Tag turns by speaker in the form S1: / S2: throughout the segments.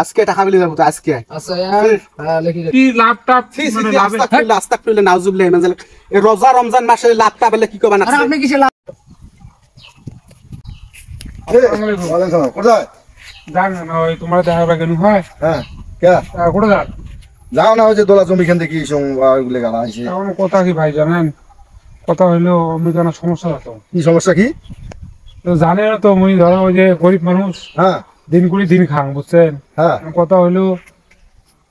S1: আজকে টাকা মিলে যাবো তো আজকে।
S2: আচ্ছা লিখি
S1: কি লাভটা রাস্তা খুলে নাউজুবিল্লাহ মানে এই রোজা রমজান মাসে লাভটা বলে কি করবা না?
S2: আরে আপনি কিসে লাভ?
S3: কোথায়
S4: যান না ওই তোমার দেখা কেন হয়?
S3: হ্যাঁ কে
S4: কোথায় যান?
S3: যাও না হচ্ছে দোলা জমি খান থেকে ওগুলো গালা আছে।
S4: এখন কথা কি ভাই জানেন, কথা হইলো আমি কেন সমস্যা হতো।
S3: কি সমস্যা কি?
S4: তো জানেন তো মুই ধরো ওই যে গরিব মানুষ,
S3: হ্যাঁ
S4: দিন করে দিন খান বুঝছেন।
S3: হ্যাঁ
S4: কথা হইলো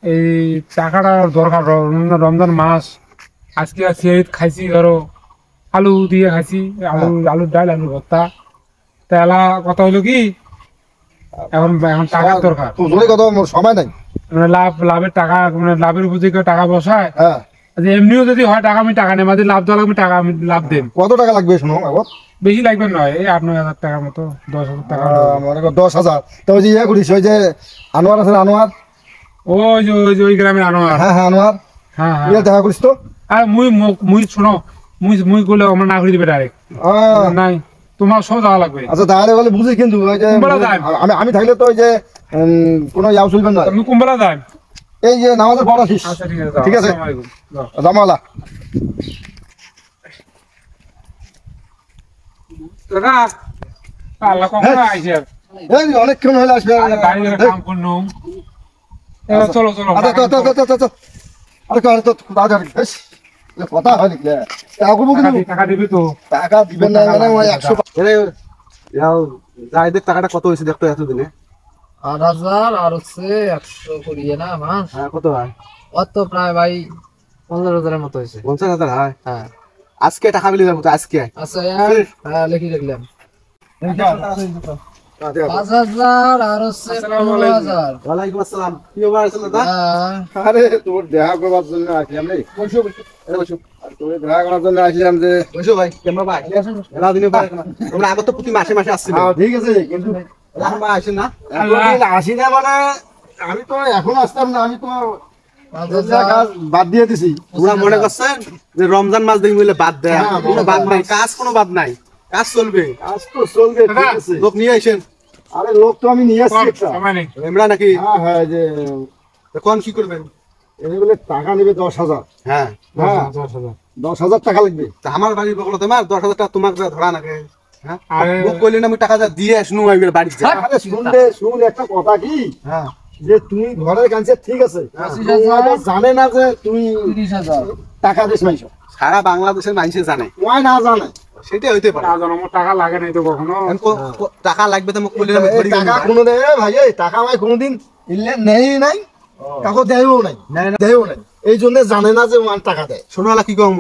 S4: এই টাকাটা দরকার, রমজান মাস আজকে সিয়ারিত খাইছি, ধরো আলু দিয়ে খাইছি, আলুর ডাল, আলু ভর্তা। তাহলে কথা হইলো কি এখন টাকার দরকার,
S3: তোর কথা সময় নাই।
S4: মানে লাভের টাকা, মানে লাভের উপর থেকে টাকা বসায়।
S3: হ্যাঁ
S4: এমনিও যদি হয় টাকা আমি টাকা নেই, মাঝে লাভ দেওয়া লাগবে, টাকা আমি লাভ দেন।
S3: কত টাকা লাগবে শোনো আগত?
S4: বেশি লাগবে নয়, এই 8-9 হাজার টাকার মতো, 10,000 টাকা।
S3: মনে কর 10,000। তো ওই যে ইয়ে করিস, ওই যে আনোয়ার আছে আনোয়ার,
S4: ওই গ্রামের আনোয়ার।
S3: হ্যাঁ হ্যাঁ আনোয়ার,
S4: হ্যাঁ হ্যাঁ।
S3: ইয়ে দেখা করিস তো।
S4: আর মুই শোনো, মুই করলে আমরা না করে দিবে ডাইরেক্ট নাই, তোমার সব যাওয়া লাগবে।
S3: আচ্ছা তাহলে বলে বুঝি, কিন্তু ওই যে আমি থাকলে তো ওই যে কোনো ইয়াও চলবেন না।
S4: তুমি কুম্বলা যান,
S3: এই যে নামাজের পর আসিস।
S4: আচ্ছা ঠিক আছে,
S3: ঠিক আছে,
S4: আসসালামু আলাইকুম।
S3: জামালা
S4: দাদা আল্লাহ কখন আইছে?
S3: এই অনেকক্ষণ হলে আসবে।
S4: আরে বাইরে কাম করনো, চলো চলো।
S3: আরে তো বাজার বেশ কথা হয় নাকি?
S4: টাকা দিবি তো?
S3: টাকা দিবেন না মানে ওই 100
S1: জাহিদের টাকাটা কত হয়েছে দেখতো এতদিনে?
S2: 8,000 আর হচ্ছে 100 করিয়ে না মাস।
S1: হ্যাঁ কত হয়?
S2: অত প্রায় ভাই 15,000 এর মতো হয়েছে।
S1: 50,000 হয়।
S2: হ্যাঁ
S1: আজকে টাকা মিলে যাবো তো আজকে।
S2: আচ্ছা লিখি রাখলাম 5,000 আর হচ্ছে 15,000।
S1: ওয়ালাইকুম আসসালাম। কি খবর আছে দাদা?
S3: আরে তোর দেখা করবার জন্য আসলাম রে।
S1: বসো বসো।
S3: আর তোর দেখা করার জন্য আসলাম যে
S1: বসো ভাই, কেমন ভাই? এলা দিনে পরে তোমরা আগত তো প্রতি মাসে মাসে আসছিল।
S3: হ্যাঁ ঠিক আছে, কিন্তু
S1: এখন ভাই আসেন না?
S3: এতদিন আসি না মানে আমি তো এখন আসতাম না, আমি তো কাজ বাদ দিয়ে দিছি।
S1: তোমরা মনে করছেন যে রমজান মাস দেখি বলে বাদ দেয়? কোনো বাদ নাই, কাজ কোনো বাদ নাই, কাজ চলবে।
S3: কাজ তো চলবে, ঠিক আছে।
S1: লোক নিয়ে আসেন।
S3: আরে লোক তো আমি নিয়ে আসছি একটা।
S4: সময় নেই।
S1: এমরা নাকি?
S3: হ্যাঁ হ্যাঁ, যে
S1: কোন কি করবেন?
S3: এগুলো টাকা নেবে 10,000।
S1: হ্যাঁ
S3: হ্যাঁ 10,000 টাকা লাগবে।
S1: তা আমার বাড়ির বকলো তোমার 10,000 টাকা তোমাকে ধরা নাকি? হ্যাঁ
S4: আরে
S1: লোক কইলে না আমি টাকা দিয়ে আসনু আইবে বাড়ি যা।
S3: আরে শুন একটা কথা কি,
S1: হ্যাঁ
S3: যে তুই ঘরের কাছে ঠিক আছে,
S2: 25,000
S3: জানে না যে তুই
S2: 30,000।
S3: টাকা দিস মাইছ,
S1: সারা বাংলাদেশের মানুষে জানে,
S3: ওই না জানে।
S1: সেটাই হইতে পারে।
S4: আমার টাকা লাগে নাই তো কখনো।
S1: এখন টাকা লাগবে তো মোক কইলে আমি
S3: এই
S1: ধরি
S3: টাকা কোনো দে ভাই, এই টাকা ভাই কোনোদিন ইল্লে নেই নাই, কাকো দেয়ও নাই, দেয়ও নাই। এই জন্য জানে না যে ওয়ান টাকা দেয়।
S1: শোনালা কি কম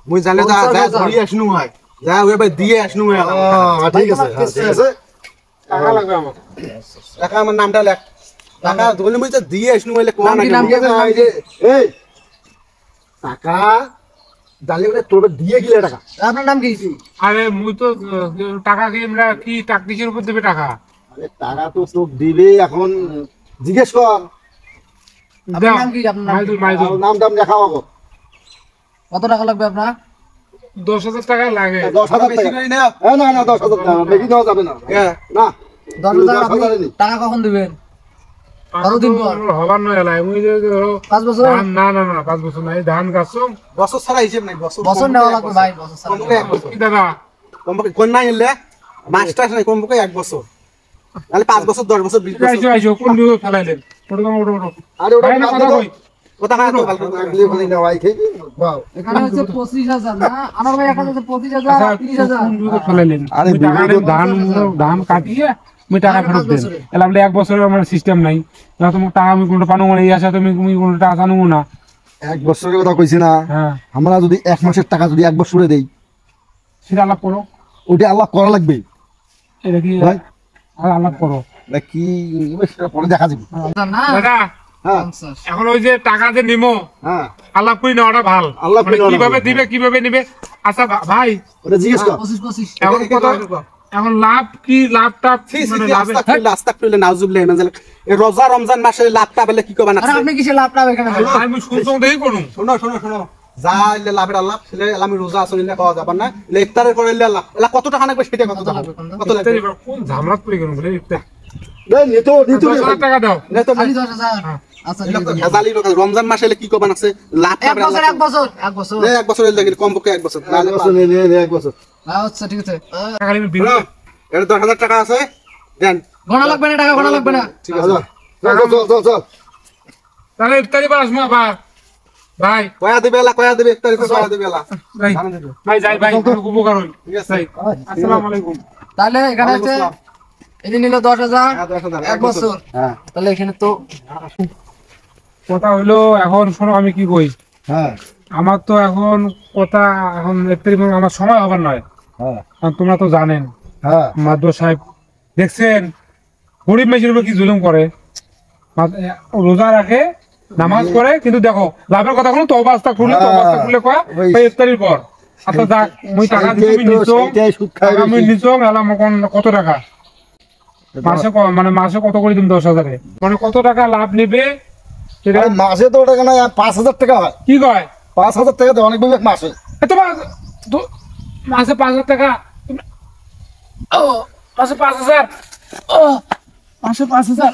S1: মই জানলে যা ধরি আসনু হয়, যা ওই ভাই দিয়ে আসনু হয়।
S3: ঠিক আছে ঠিক আছে,
S4: টাকা লাগবে আমার।
S1: টাকা আমার নামটা লেখ, টাকা ধরলে মই দিয়ে আসনু হইলে কোন
S2: নাম কি, নাম কি?
S3: ঠিক আছে। এই যে এই টাকা ডালে তোর দিয়ে গিলে টাকা।
S2: আপনার নাম কি?
S4: আরে মুই তো টাকা কি আমরা কি কিসের উপর দেবে টাকা?
S3: আরে টাকা তো তোর দিবে, এখন জিজ্ঞেস কর।
S2: আপনার নাম কি? আপনার নাম কি?
S4: মাইদুল।
S3: নাম টাম দেখাও আগো।
S2: কত টাকা লাগবে আপনার?
S4: 10,000 টাকা লাগে।
S3: 10,000
S1: বেশি
S3: টাকা।
S1: করি না।
S3: না না 10,000 টাকা বেশি দেওয়া যাবে না।
S1: হ্যাঁ
S3: না
S2: 10,000 আপনি
S3: 10,000 ই নি।
S2: টাকা কখন দিবেন? কতদিন পর?
S4: হবার নয় এলাই মুই যে ধরো
S2: 5 বছর?
S4: না 5 বছর নাই, ধান গাছম।
S1: বছর ছাড়া হিসেব নাই,
S2: বছর নেওয়া লাগবে ভাই, বছর ছাড়া।
S1: কমপক্ষে 1 বছর।
S4: কি দাদা
S1: কমপক্ষে কোন নাই এলে মাস্টার নাই, কমপক্ষে 1 বছর, তাহলে 5 বছর 10 বছর 20 বছর।
S4: আইসো কোন দিকে ফেলাইলেন? ওটো
S3: আরে ওটা
S4: ভাই না কথা কই।
S1: কথা হয় তো ভালো করে।
S3: আগলি বলি না ভাই, ঠিক বাও।
S2: এখানে হচ্ছে 25,000 না? আনোয়ার ভাই এখানে হচ্ছে 25,000
S4: আচ্ছা,
S2: 30,000।
S4: কোন দিকে ফেলাইলেন?
S3: আরে
S4: মুই টাকা
S3: বিগত
S4: ধান কাটিয়ে মুই টাকা ফেরত দেন। এলা আমরা 1 বছরের আমার সিস্টেম নাই। না তোমার টাকা আমি কোনটা পানো না, এই আশা তুমি কোন টাকা জানো না।
S3: 1 বছরের কথা কইছি না,
S4: হ্যাঁ
S3: আমরা যদি 1 মাসের টাকা যদি 1 বছরে দেই,
S4: সেটা আলাপ করো।
S3: ওটা আল্লাহ করা লাগবে
S4: এটা কি
S3: ভাই।
S4: আলাপ করো
S3: নাকি সেটা পরে দেখা যাবে।
S2: না
S4: দাদা।
S3: হ্যাঁ
S2: 50।
S4: এখন ওই যে টাকা যে নিমো
S3: হ্যাঁ
S4: আলাপ করি নেওয়াটা ভাল।
S3: আলাপ করে নেওয়াটা
S4: কিভাবে
S3: ভালো।
S4: দিবে কিভাবে নিবে? আচ্ছা ভাই
S3: ওটা জিজ্ঞেস কর।
S2: 25।
S4: এখন কথা, এখন লাভ কি, লাভটা মানে লাভে
S1: রাস্তা খুলে নাউজুবিল্লাহ মানে এই রোজা রমজান মাসে লাভটা বলে কি করবা না?
S2: আরে আপনি কিসে লাভ টাভ এখানে?
S4: আমি শুনছো দেখি করুন।
S1: শোনো শোনো শোনো, যা এলে লাভের আল্লাহ সেলে আমি রোজা আসলে খাওয়া যাবার না, ইফতারের করে এলে আল্লাহ এলা কত টাকা লাগবে সেটা কত টাকা কত লাগবে?
S4: কোন ঝামেলা পড়ে গেল বলে
S3: দে নিতো
S4: 10,000 টাকা দাও।
S1: নে তো
S2: খালি 10,000 আচ্ছা
S1: এটা তো
S2: ঠিক আছে।
S1: ভেজালি লোক আছে। রমজান মাসে এলে কি করবেন আছে লাভ
S2: এক বছর এক বছর এক বছর
S1: এক বছর এলে দেখি কমপক্ষে এক বছর তাহলে
S3: এক বছর নে এক বছর
S2: আচ্ছা ঠিক আছে
S4: টাকা নিবেন বিল।
S1: এটা 10,000 টাকা আছে দেন
S2: গোনা লাগবে না টাকা গোনা লাগবে না
S1: ঠিক আছে
S3: চল
S4: তাহলে ইফতারি বার আসবো আবার। ভাই
S1: কয়া দিবে এলা কয়া দিবে তারিখ কয়া দিবে এলা
S4: ভাই ভাই যাই ভাই উপকার হই।
S1: ঠিক আছে
S4: ভাই আসসালামু আলাইকুম।
S2: তাহলে এখানে আছে এই যে নিল 10,000
S1: হ্যাঁ 10,000
S2: এক বছর
S1: হ্যাঁ
S2: তাহলে এখানে তো
S4: কথা হইলো এখন শোনো আমি কি কই,
S3: হ্যাঁ
S4: আমার তো এখন কথা এখন ইফতারি আমার সময় হবার নয়।
S3: হ্যাঁ
S4: কারণ তোমরা তো জানেন
S3: হ্যাঁ
S4: মাদ্র সাহেব দেখছেন গরিব মেয়ের উপর কি জুলুম করে। রোজা রাখে নামাজ পড়ে কিন্তু দেখো লাভের কথা কোনো তওবাস্তা খুললে কয় ভাই ইফতারির পর আচ্ছা যাক মুই টাকা দিই তুমি নিছো টাকা আমি নিছো এলা কোন কত টাকা মাসে মানে মাসে কত করে দিম 10,000 মানে কত টাকা লাভ নেবে সেটা
S3: মাসে তো টাকা না 5,000 টাকা হয়
S4: কি কয়
S3: 5,000 টাকা তো অনেক বেশি মাসে
S4: তোমার মাসে 5,000 টাকা ও মাসে 5,000 ও মাসে 5,000